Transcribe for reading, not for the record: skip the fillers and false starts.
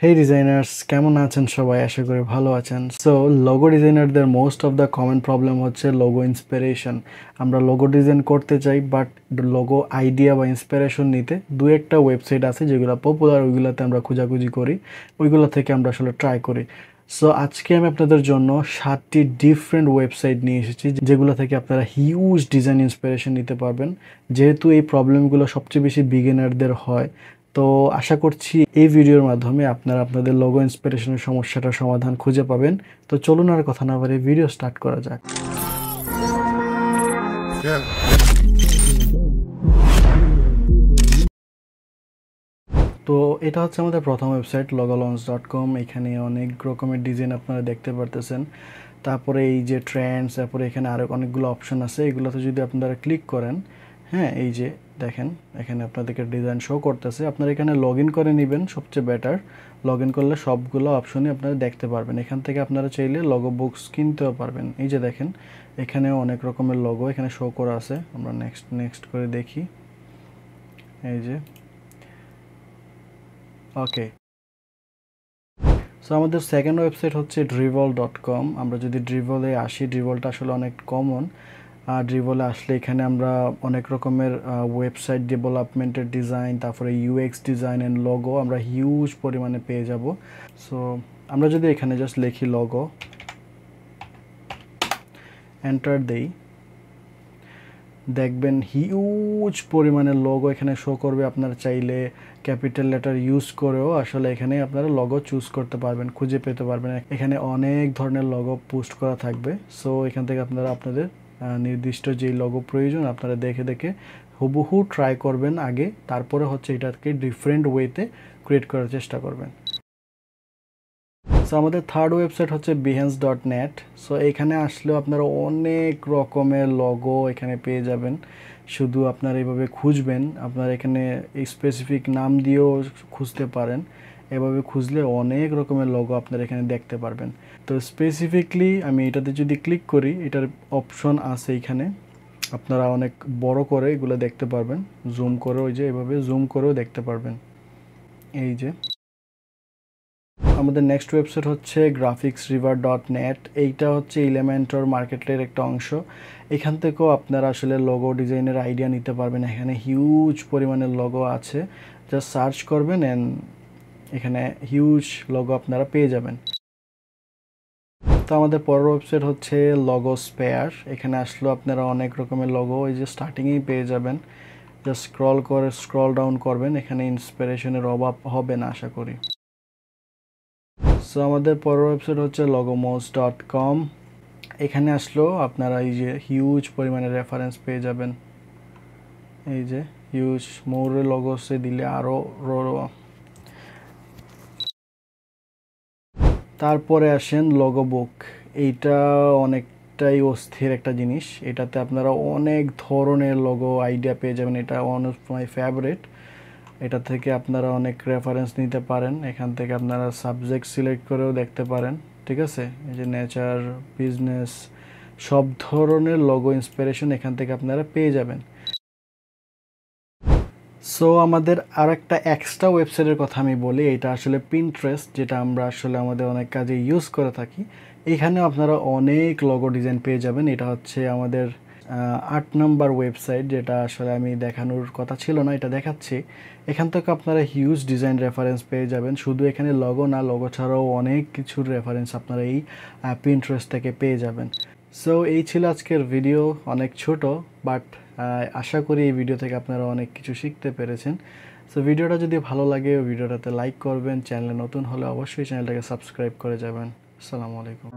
Hey designers, কেমন আছেন সবাই? আশা করি ভালো আছেন। সো লোগো ডিজাইনারদের most of the common problem হচ্ছে লোগো ইন্সপিরেশন। আমরা লোগো ডিজাইন করতে চাই, বাট লোগো আইডিয়া বা ইন্সপিরেশন নিতে দু একটা ওয়েবসাইট আছে যেগুলো পপুলার, ওইগুলোতে আমরা খোঁজাখুঁজি করি, ওইগুলো থেকে আমরা আসলে ট্রাই করি। সো আজকে আমি আপনাদের জন্য 7টি ডিফারেন্ট ওয়েবসাইট নিয়ে এসেছি যেগুলো থেকে আপনারা হিউজ ডিজাইন ইন্সপিরেশন নিতে পারবেন। যেহেতু এই প্রবলেমগুলো সবচেয়ে বেশি বিগিনারদের হয়, তো আশা করছি এই ভিডিওর মাধ্যমে আপনারা আপনাদের লোগো ইন্সপিরেশনের সমস্যাটার সমাধান খুঁজে পাবেন। তো চলুন আর কথা না বাড়িয়ে ভিডিও স্টার্ট করা যাক। তো এটা হচ্ছে আমাদের প্রথম ওয়েবসাইট logolaunch.com। এখানে অনেক রকমের ডিজাইন আপনারা দেখতে পারতেছেন। তারপরে এই যে ট্রেন্ডস, তারপরে এখানে আরও অনেকগুলো অপশন আছে, এগুলোতে যদি আপনারা ক্লিক করেন, হ্যাঁ এই যে দেখেন এখানে আপনাদেরকে ডিজাইন শো করতেছে। আপনারা এখানে লগ ইন করে নেবেন, সবচেয়ে বেটার। লগ ইন করলে সবগুলো অপশনই আপনারা দেখতে পারবেন। এখান থেকে আপনারা চাইলে লগো বুকস কিনতেও পারবেন। এই যে দেখেন এখানে অনেক রকমের লগো এখানে শো করা আছে। আমরা নেক্সট করে দেখি। এই যে ওকে, সো আমাদের সেকেন্ড ওয়েবসাইট হচ্ছে dribbble.com। আমরা যদি ড্রিবলে আসি, ড্রিবলটা আসলে অনেক কমন। ড্রিবলে আসলে এখানে আমরা অনেক রকমের ওয়েবসাইট ডেভেলপমেন্টের ডিজাইন, তারপরে ইউএক্স ডিজাইন অ্যান্ড লোগো আমরা হিউজ পরিমাণে পেয়ে যাব। সো আমরা যদি এখানে জাস্ট লিখি লোগো, এন্টার দেই, দেখবেন হিউজ পরিমাণে লোগো এখানে শো করবে। আপনারা চাইলে ক্যাপিটাল লেটার ইউজ করেও আসলে এখানে আপনারা লোগো চুজ করতে পারবেন, খুঁজে পেতে পারবেন। এখানে অনেক ধরনের লোগো পোস্ট করা থাকবে। সো এখান থেকে আপনারা আপনাদের নির্দিষ্ট যেই লোগো প্রয়োজন আপনারা দেখে দেখে হুবহু ট্রাই করবেন আগে, তারপরে হচ্ছে এটাকে ডিফারেন্ট ওয়েতে ক্রিয়েট করার চেষ্টা করবেন। সো আমাদের থার্ড ওয়েবসাইট হচ্ছে behance.net। সো এখানে আসলেও আপনারা অনেক রকমের লোগো এখানে পেয়ে যাবেন। শুধু আপনারা এইভাবে খুঁজবেন, আপনারা এখানে স্পেসিফিক নাম দিয়েও খুঁজতে পারেন। এভাবে খুঁজলে অনেক রকমের লোগো আপনারা এখানে দেখতে পারবেন। তো স্পেসিফিকলি আমি এটাতে যদি ক্লিক করি, এটার অপশন আছে এখানে, আপনারা অনেক বড় করে এগুলো দেখতে পারবেন, জুম করে, ওই যে এভাবে জুম করেও দেখতে পারবেন। এই যে আমাদের নেক্সট ওয়েবসাইট হচ্ছে graphicsriver.net। এইটা হচ্ছে এলিমেন্টর মার্কেটের একটা অংশ। এখান থেকেও আপনারা আসলে লোগো ডিজাইনের আইডিয়া নিতে পারবেন। এখানে হিউজ পরিমাণের লোগো আছে, জাস্ট সার্চ করবেন অ্যান্ড এখানে হিউজ লোগো আপনারা পেয়ে যাবেন। তো আমাদের পরের ওয়েবসাইট হচ্ছে লগোস্পেয়ার। এখানে আসলেও আপনারা অনেক রকমের লোগো এই যে স্টার্টিংয়েই পেয়ে যাবেন। জাস্ট স্ক্রল ডাউন করবেন, এখানে ইন্সপিরেশনের অভাব হবে না আশা করি। সো আমাদের পরের ওয়েবসাইট হচ্ছে logomos.com। এখানে আসলেও আপনারা এই যে হিউজ পরিমাণে রেফারেন্স পেয়ে যাবেন। এই যে হিউজ মোরে লগোসে দিলে আরও তারপরে আসেন লোগো বুক। এইটা অনেকটাই অস্থির একটা জিনিস। এটাতে আপনারা অনেক ধরনের লোগো আইডিয়া পেয়ে যাবেন। এটা ওয়ান অফ মাই ফেভারিট। এটা থেকে আপনারা অনেক রেফারেন্স নিতে পারেন। এখান থেকে আপনারা সাবজেক্ট সিলেক্ট করেও দেখতে পারেন, ঠিক আছে। এই যে নেচার, বিজনেস, সব ধরনের লোগো ইন্সপিরেশন এখান থেকে আপনারা পেয়ে যাবেন। সো আমাদের আর একটা এক্সট্রা ওয়েবসাইটের কথা আমি বলি, এটা আসলে পিন্টারেস্ট, যেটা আমরা আসলে আমাদের অনেক কাজে ইউজ করে থাকি। এখানেও আপনারা অনেক লোগো ডিজাইন পেয়ে যাবেন। এটা হচ্ছে আমাদের 8 নম্বর ওয়েবসাইট, যেটা আসলে আমি দেখানোর কথা ছিল না, এটা দেখাচ্ছি। এখান থেকে আপনারা হিউজ ডিজাইন রেফারেন্স পেয়ে যাবেন। শুধু এখানে লোগো না, লোগো ছাড়াও অনেক কিছুর রেফারেন্স আপনারা এই পিন্টারেস্ট থেকে পেয়ে যাবেন। সো এই ছিল আজকের ভিডিও, অনেক ছোট, বাট আশা করি এই ভিডিও থেকে আপনারা অনেক কিছু শিখতে পেরেছেন। সো ভিডিওটা যদি ভালো লাগে ভিডিওটাতে লাইক করবেন, চ্যানেলে নতুন হলে অবশ্যই চ্যানেলটাকে সাবস্ক্রাইব করে যাবেন। আসসালামু আলাইকুম।